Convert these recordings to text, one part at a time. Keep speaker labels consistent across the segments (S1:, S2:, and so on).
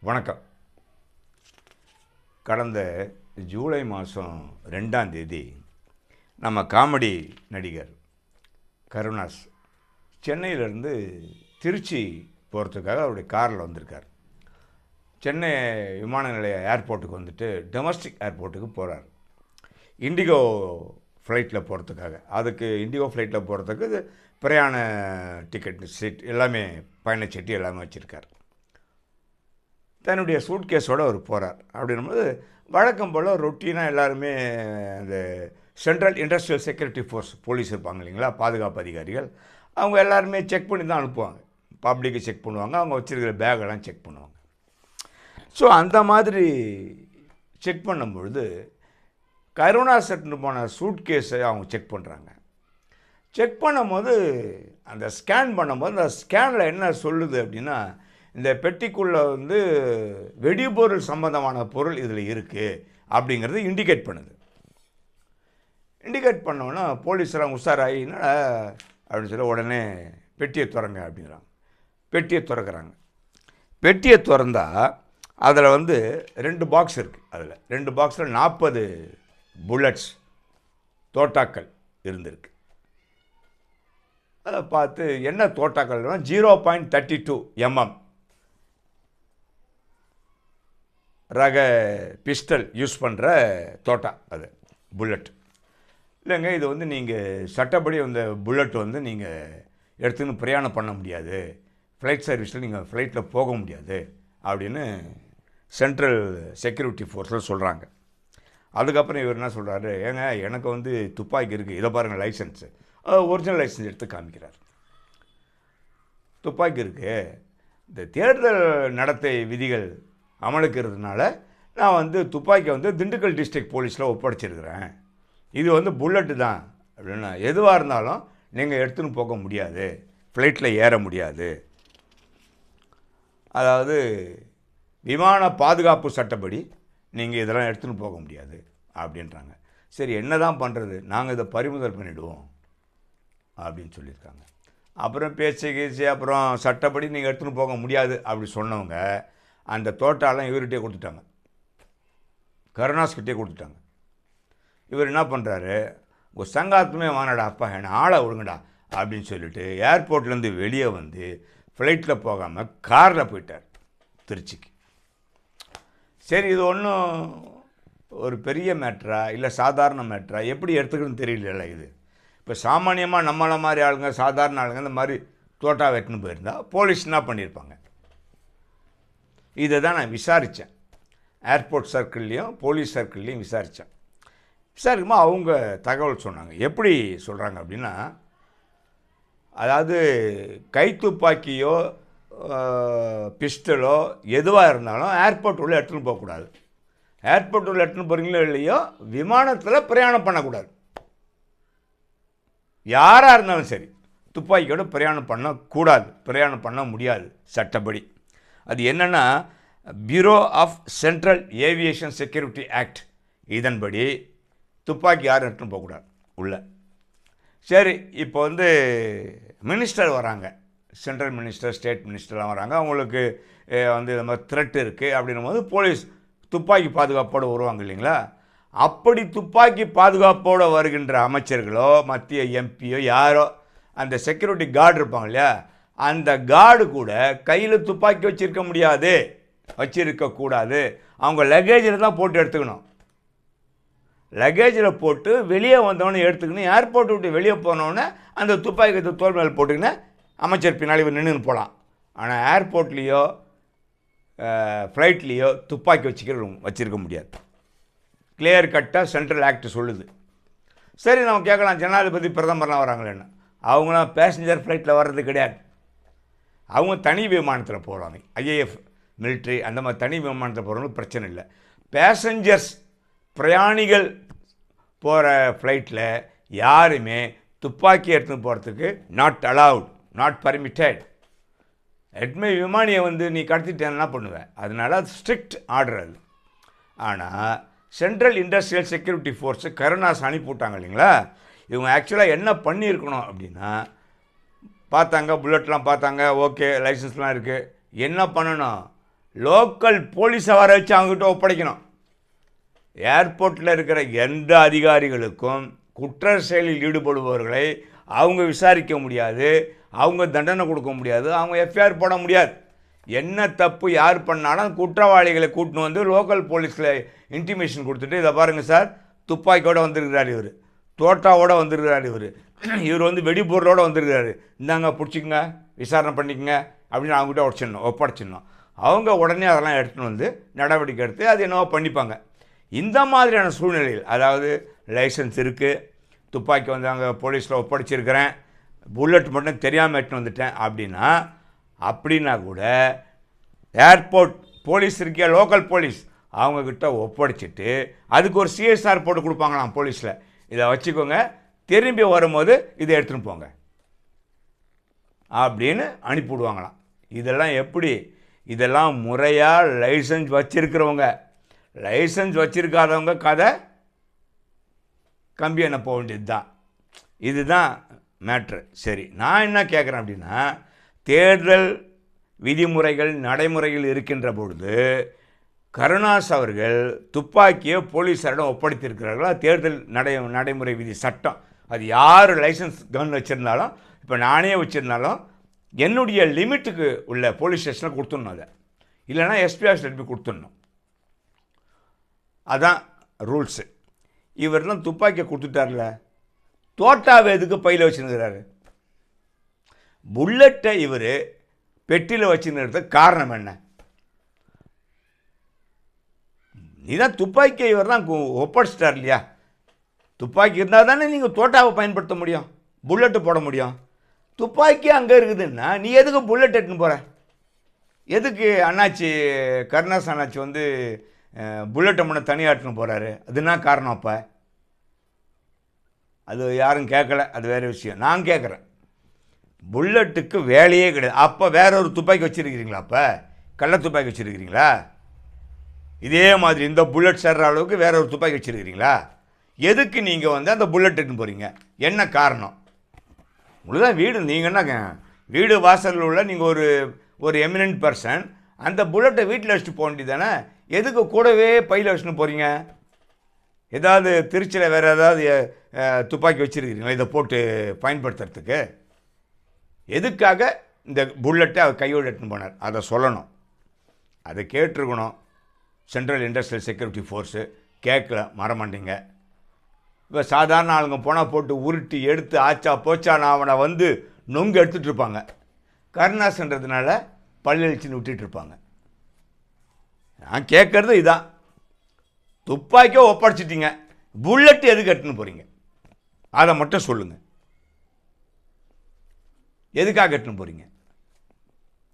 S1: வணக்கம். கடந்த ஜூலை மாதம் 2ஆம் தேதி நம்ம காமெடி நடிகர் கருணாஸ் சென்னையிலேருந்து திருச்சி போகிறதுக்காக அவருடைய காரில் வந்திருக்கார். சென்னை விமான நிலைய ஏர்போர்ட்டுக்கு வந்துட்டு டொமஸ்டிக் ஏர்போர்ட்டுக்கு போகிறார். இண்டிகோ ஃப்ளைட்டில் போகிறதுக்காக. அதுக்கு இண்டிகோ ஃப்ளைட்டில் போகிறதுக்கு பிரயாண டிக்கெட் சீட் எல்லாமே பயணச்சீட்டு எல்லாமே வச்சுருக்கார். தன்னுடைய சூட்கேஸோடு அவர் போகிறார். அப்படின்னும்போது வழக்கம் போல் ரொட்டீனாக எல்லாருமே அந்த central industrial security force police இருப்பாங்க இல்லைங்களா, பாதுகாப்பு அதிகாரிகள், அவங்க எல்லாருமே செக் பண்ணி தான் அனுப்புவாங்க. பப்ளிக்கு செக் பண்ணுவாங்க, அவங்க வச்சுருக்கிற பேக்கெல்லாம் செக் பண்ணுவாங்க. ஸோ அந்த மாதிரி செக் பண்ணும்பொழுது கருணாஸ் எடுத்துன்னு போன சூட்கேஸை அவங்க செக் பண்ணுறாங்க. செக் பண்ணும்போது அந்த ஸ்கேன் பண்ணும்போது அந்த ஸ்கேனில் என்ன சொல்லுது அப்படின்னா, இந்த பெட்டிக்குள்ளே வெடிபொருள் சம்பந்தமான பொருள் இதில் இருக்குது அப்படிங்கிறது இண்டிகேட் பண்ணுது. இண்டிகேட் பண்ணோன்னா போலீஸெல்லாம் உஷாராகி என்னடா அப்படின்னு சொல்லி உடனே பெட்டியை திறங்க அப்படிங்கிறாங்க. பெட்டியை திறக்கிறாங்க. பெட்டியை திறந்தால் அதில் 2 பாக்ஸ் இருக்குது. அதில் 2 பாக்ஸில் 40 புல்லட்ஸ் தோட்டாக்கள் இருந்திருக்கு. அதை பார்த்து என்ன தோட்டாக்கள்னா 0.32 mm ரக பிஸ்டல் யூஸ் பண்ணுற தோட்டா. அது புல்லட் இல்லைங்க, இது நீங்கள் சட்டப்படி புல்லட் நீங்கள் எடுத்துன்னு பிரயாணம் பண்ண முடியாது, ஃப்ளைட் சர்வீஸில் நீங்கள் ஃப்ளைட்டில் போக முடியாது அப்படின்னு சென்ட்ரல் செக்யூரிட்டி ஃபோர்ஸில் சொல்கிறாங்க. அதுக்கப்புறம் இவர் என்ன சொல்கிறாரு, ஏங்க எனக்கு துப்பாக்கி இருக்குது, இதை பாருங்கள் லைசன்ஸு. ஒரிஜினல் லைசன்ஸ் எடுத்து காமிக்கிறார். துப்பாக்கி இருக்குது, இந்த தேர்தல் நடத்தை விதிகள் அமலுக்கிறதுனால நான் துப்பாக்கியை திண்டுக்கல் டிஸ்ட்ரிக்ட் போலீஸில் ஒப்படைச்சிருக்கிறேன், இது புல்லட்டு தான் அப்படின்னா, எதுவாக இருந்தாலும் நீங்கள் எடுத்துன்னு போக முடியாது, ஃப்ளைட்டில் ஏற முடியாது, அதாவது விமான பாதுகாப்பு சட்டப்படி நீங்கள் இதெல்லாம் எடுத்துன்னு போக முடியாது அப்படின்றாங்க. சரி, என்ன தான் பண்ணுறது, நாங்கள் இதை பறிமுதல் பண்ணிவிடுவோம் அப்படின்னு சொல்லியிருக்காங்க. அப்புறம் பேச்சு அப்புறம் சட்டப்படி நீங்கள் எடுத்துன்னு போக முடியாது அப்படி சொன்னவங்க அந்த தோட்டாலாம் இவர்கிட்டே கொடுத்துட்டாங்க, கருணாஸ்கிட்டே கொடுத்துட்டாங்க. இவர் என்ன பண்ணுறாரு, உங்கள் சங்காத்துமே வானடா அப்பா, என்ன ஆளை ஒழுங்கடா அப்படின்னு சொல்லிட்டு ஏர்போர்ட்லேருந்து வெளியே ஃப்ளைட்டில் போகாமல் காரில் போயிட்டார் திருச்சிக்கு. சரி, இது ஒன்றும் ஒரு பெரிய மேட்ரா இல்லை சாதாரண மேட்ரா, எப்படி எடுத்துக்கணும்னு தெரியல. இது இப்போ சாமானியமாக நம்மளை மாதிரி ஆளுங்க, சாதாரண ஆளுங்க இந்த மாதிரி தோட்டா வெட்டுன்னு போயிருந்தா போலீஸ் என்ன பண்ணியிருப்பாங்க. இதை தான் நான் விசாரித்தேன். ஏர்போர்ட் சர்க்கிள்லேயும் போலீஸ் சர்க்கிள்லேயும் விசாரிக்கும்போது அவங்க தகவல் சொன்னாங்க. எப்படி சொல்கிறாங்க அப்படின்னா, அதாவது கைத்துப்பாக்கியோ பிஸ்டலோ எதுவாக இருந்தாலும் ஏர்போர்ட் உள்ள எடுத்துன்னு போகக்கூடாது. ஏர்போர்ட் உள்ள எடுத்துன்னு போகிறீங்களோ இல்லையோ விமானத்தில் பிரயாணம் பண்ணக்கூடாது. யாராக இருந்தாலும் சரி துப்பாக்கியோட பிரயாணம் பண்ணக்கூடாது, பிரயாணம் பண்ண முடியாது சட்டப்படி. அது என்னென்னா bureau of central aviation security act, இதன்படி துப்பாக்கி யாரும் எடுத்துன்னு போகக்கூடாது உள்ள. சரி, இப்போ மினிஸ்டர் வராங்க, சென்ட்ரல் மினிஸ்டர், ஸ்டேட் மினிஸ்டர்லாம் வராங்க, அவங்களுக்கு இந்த மாதிரி த்ரெட் இருக்குது அப்படின்னும் போது போலீஸ் துப்பாக்கி பாதுகாப்போடு வருவாங்க இல்லைங்களா. அப்படி துப்பாக்கி பாதுகாப்போடு வருகின்ற அமைச்சர்களோ மத்திய எம்பியோ யாரோ அந்த செக்யூரிட்டி கார்டு இருப்பாங்க இல்லையா, அந்த கார்டு கூட கையில் துப்பாக்கி வச்சிருக்கக்கூடாது. அவங்க லக்கேஜில் தான் போட்டு எடுத்துக்கணும். லக்கேஜில் போட்டு வெளியே வந்தவொடனே எடுத்துக்கணும். ஏர்போர்ட் விட்டு வெளியே போனோடனே அந்த துப்பாக்கி தோல் மேல் போட்டுக்கின்னு அமைச்சர் பின்னாடி நின்றுன்னு போகலாம். ஆனால் ஏர்போர்ட்லேயோ ஃப்ளைட்லேயோ துப்பாக்கி வச்சிருக்க முடியாது. கிளியர் கட்டாக சென்ட்ரல் ஆக்ட் சொல்லுது. சரி, நம்ம கேட்கலாம், ஜனாதிபதி பிரதமர்லாம் வராங்களேன்னு. அவங்களாம் பேசஞ்சர் ஃப்ளைட்டில் வர்றது கிடையாது. அவங்க தனி விமானத்தில் போகிறாங்க. ஐஏஎஃப் மிலிட்ரி அந்த மாதிரி தனி விமானத்தில் போகிறவங்களுக்கு பிரச்சனை இல்லை. பேசஞ்சர்ஸ் பிரயாணிகள் போகிற ஃப்ளைட்டில் யாருமே துப்பாக்கி எடுத்துன்னு போகிறதுக்கு நாட் அலவுட், நாட் பர்மிட்டட். எட்மே விமானியை நீ கடத்திட்டேன்னா என்ன பண்ணுவேன், அதனால அது ஸ்ட்ரிக்ட் ஆர்டர் அது. ஆனால் central industrial security force Karunas அனுப்பிவிட்டாங்க இல்லைங்களா. இவங்க ஆக்சுவலாக என்ன பண்ணியிருக்கணும் அப்படின்னா, பார்த்தாங்க புல்லட்லாம் பார்த்தாங்க, ஓகே லைசன்ஸ்லாம் இருக்குது, என்ன பண்ணணும், லோக்கல் போலீஸை வர வச்சு அவங்ககிட்ட ஒப்படைக்கணும். ஏர்போர்ட்டில் இருக்கிற எந்த அதிகாரிகளுக்கும் குற்ற செயலில் ஈடுபடுபவர்களை அவங்க விசாரிக்க முடியாது, அவங்க தண்டனை கொடுக்க முடியாது, அவங்க எஃப்ஐஆர் போட முடியாது. என்ன தப்பு யார் பண்ணாலும் குற்றவாளிகளை கூட்டின்னு வந்து லோக்கல் போலீஸில் இன்டிமேஷன் கொடுத்துட்டு, இதை பாருங்கள் சார், துப்பாக்கியோடு வந்திருக்கிறார் இவர், தோட்டாவோடு வந்திருக்கிறார் இவர் வந்து வெடிபொருளோடு வந்திருக்கிறாரு, இந்தாங்க பிடிச்சிக்கங்க, விசாரணை பண்ணிக்கங்க அப்படின்னு அவங்ககிட்ட ஒப்படைச்சிடணும். அவங்க உடனே அதெல்லாம் எடுத்துன்னு வந்து நடவடிக்கை எடுத்து அது என்னவோ பண்ணிப்பாங்க. இந்த மாதிரியான சூழ்நிலையில், அதாவது லைசன்ஸ் இருக்குது, துப்பாக்கி வந்து அங்கே போலீஸில் ஒப்படைச்சிருக்கிறேன், புல்லட் மட்டும் தெரியாமல் எடுத்துன்னு வந்துட்டேன் அப்படின்னா கூட ஏர்போர்ட் போலீஸ் இருக்கியா, லோக்கல் போலீஸ், அவங்கக்கிட்ட ஒப்படைச்சிட்டு அதுக்கு ஒரு சிஎஸ்ஆர் போட்டு கொடுப்பாங்களாம் போலீஸில், இதை வச்சுக்கோங்க, திரும்பி வரும்போது இதை எடுத்துன்னு போங்க அப்படின்னு அனுப்பிவிடுவாங்களாம். இதெல்லாம் எப்படி? இதெல்லாம் முறையாக லைசன்ஸ் வச்சுருக்கிறவங்க. லைசன்ஸ் வச்சுருக்காதவங்க கதை கம்பி என்ன போக வேண்டியது தான். இதுதான் மேட்ரு. சரி, நான் என்ன கேட்குறேன் அப்படின்னா, தேர்தல் விதிமுறைகள் நடைமுறைகள் இருக்கின்ற பொழுது கருணாஸ் அவர்கள் துப்பாக்கியை போலீஸாரிடம் ஒப்படைத்திருக்கிறார்களா? தேர்தல் நடைமுறை விதி சட்டம், அது யார் லைசன்ஸ் கன் வச்சுருந்தாலும், இப்போ நானே வச்சுருந்தாலும் என்னுடைய லிமிட்டுக்கு உள்ள போலீஸ் ஸ்டேஷனில் கொடுத்துடணும். அதை இல்லைனா எஸ்பி ஆஃபீஸில் போய் கொடுத்துடணும். அதான் ரூல்ஸு. இவரெல்லாம் துப்பாக்கியை கொடுத்துட்டார்ல, தோட்டாவை எதுக்கு பையில் வச்சுருக்கிறாரு? புல்லட்டை இவர் பெட்டியில் வச்சுருக்கிறதுக்கு காரணம் என்ன? நீதான் துப்பாக்கியை இவர் தான் ஒப்படைச்சிட்டார் இல்லையா? துப்பாக்கி இருந்தால் தானே நீங்கள் தோட்டாவை பயன்படுத்த முடியும், புல்லட்டு போட முடியும். துப்பாக்கி அங்கே இருக்குதுன்னா நீ எதுக்கு புல்லட் எடுத்துன்னு போகிற? எதுக்கு அண்ணாச்சி கருணாஸ் அண்ணாச்சி வந்து புல்லட்டை முன்ன தனியாக எடுத்துன்னு போகிறாரு? அதுனா காரணம்? அப்போ அது யாரும் கேட்கல, அது வேறு விஷயம். நான் கேட்குறேன், புல்லட்டுக்கு வேலையே கிடையாது. அப்போ வேற ஒரு துப்பாக்கி வச்சுருக்கிறீங்களா? அப்போ கள்ள துப்பாக்கி வச்சுருக்கிறீங்களா? இதே மாதிரி இந்த புல்லட் சேர்ற அளவுக்கு வேற ஒரு துப்பாக்கி வச்சுருக்கிறீங்களா? எதுக்கு நீங்கள் வந்து அந்த புல்லட் எடுத்துன்னு போகிறீங்க? என்ன காரணம்? உங்களுக்கு தான் வீடு, நீங்கள் என்ன வீடு வாசலில் உள்ள நீங்கள் ஒரு எமினன்ட் பர்சன், அந்த புல்லட்டை வீட்டில் வச்சுட்டு போக வேண்டியது தானே? எதுக்கு கூடவே பையில் வச்சுன்னு போகிறீங்க? ஏதாவது திருச்சியில் வேறு ஏதாவது துப்பாக்கி வச்சுருக்கிறீங்களா இதை போட்டு பயன்படுத்துறதுக்கு? எதுக்காக இந்த புல்லட்டை அவர் கையோடு எடுத்துன்னு போனார்? அதை சொல்லணும், அதை கேட்டிருக்கணும். சென்ட்ரல் இண்டஸ்ட்ரியல் செக்யூரிட்டி ஃபோர்ஸு கேட்கல, மறமாட்டீங்க. இப்போ சாதாரண ஆளுங்க போனால் போட்டு உருட்டி எடுத்து ஆச்சா போச்சான்னு அவனை வந்து நொங்கு எடுத்துகிட்டு இருப்பாங்க. கருணாஸ்ன்றதுனால பல்லழிச்சின்னு விட்டுட்டு இருப்பாங்க. நான் கேட்குறது இதான், துப்பாக்கியோ ஒப்படைச்சிட்டிங்க, புல்லட்டு எதுக்கு எடுத்துன்னு போகிறீங்க? அதை மட்டும் சொல்லுங்கள். எதுக்காக எடுத்துன்னு போகிறீங்க?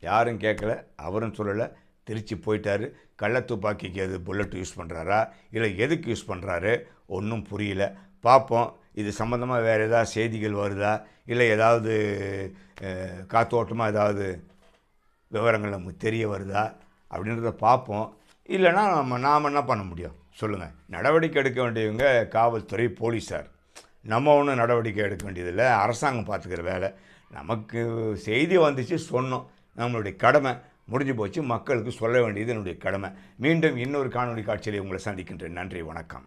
S1: யாரும் கேட்கல, அவரும் சொல்லலை, திருச்சி போயிட்டார். கள்ள துப்பாக்கிக்கு எது புல்லட் யூஸ் பண்ணுறாரா இல்லை எதுக்கு யூஸ் பண்ணுறாரு ஒன்றும் புரியல. பார்ப்போம், இது சம்மந்தமாக வேறு ஏதாவது செய்திகள் வருதா, இல்லை ஏதாவது காத்தோட்டமாக ஏதாவது விவரங்கள் நமக்கு தெரிய வருதா அப்படின்றத பார்ப்போம். இல்லைன்னா நாம் என்ன பண்ண முடியும் சொல்லுங்கள்? நடவடிக்கை எடுக்க வேண்டியவங்க காவல்துறை, போலீஸார். நம்ம ஒன்றும் நடவடிக்கை எடுக்க வேண்டியதில்லை, அரசாங்கம் பார்த்துக்கிற வேலை. நமக்கு செய்தி வந்துச்சு, சொன்னோம், நம்மளுடைய கடமை முடிஞ்சு போச்சு. மக்களுக்கு சொல்ல வேண்டியது என்னுடைய கடமை. மீண்டும் இன்னொரு காணொளி காட்சியில் உங்களை சந்திக்கின்றேன். நன்றி, வணக்கம்.